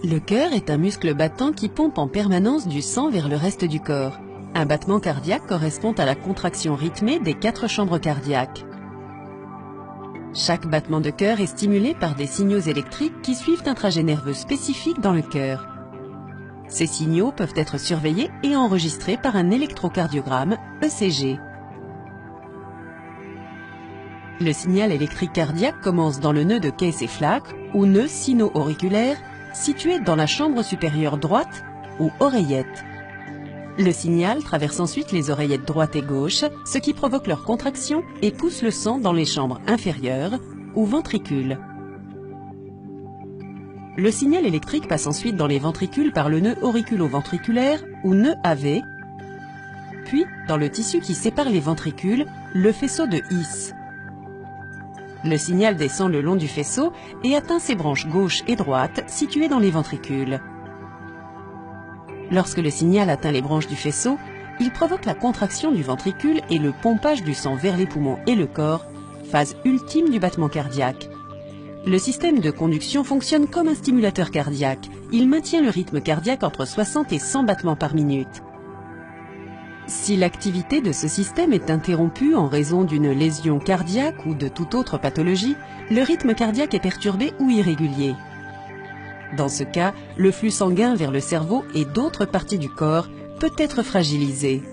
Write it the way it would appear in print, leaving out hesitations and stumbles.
Le cœur est un muscle battant qui pompe en permanence du sang vers le reste du corps. Un battement cardiaque correspond à la contraction rythmée des 4 chambres cardiaques. Chaque battement de cœur est stimulé par des signaux électriques qui suivent un trajet nerveux spécifique dans le cœur. Ces signaux peuvent être surveillés et enregistrés par un électrocardiogramme, ECG. Le signal électrique cardiaque commence dans le nœud de Kayes-Flack ou nœud sino-auriculaire situé dans la chambre supérieure droite ou oreillette. Le signal traverse ensuite les oreillettes droite et gauche, ce qui provoque leur contraction et pousse le sang dans les chambres inférieures ou ventricules. Le signal électrique passe ensuite dans les ventricules par le nœud auriculo-ventriculaire ou nœud AV, puis dans le tissu qui sépare les ventricules, le faisceau de His. Le signal descend le long du faisceau et atteint ses branches gauche et droite situées dans les ventricules. Lorsque le signal atteint les branches du faisceau, il provoque la contraction du ventricule et le pompage du sang vers les poumons et le corps, phase ultime du battement cardiaque. Le système de conduction fonctionne comme un stimulateur cardiaque. Il maintient le rythme cardiaque entre 60 et 100 battements par minute. Si l'activité de ce système est interrompue en raison d'une lésion cardiaque ou de toute autre pathologie, le rythme cardiaque est perturbé ou irrégulier. Dans ce cas, le flux sanguin vers le cerveau et d'autres parties du corps peut être fragilisé.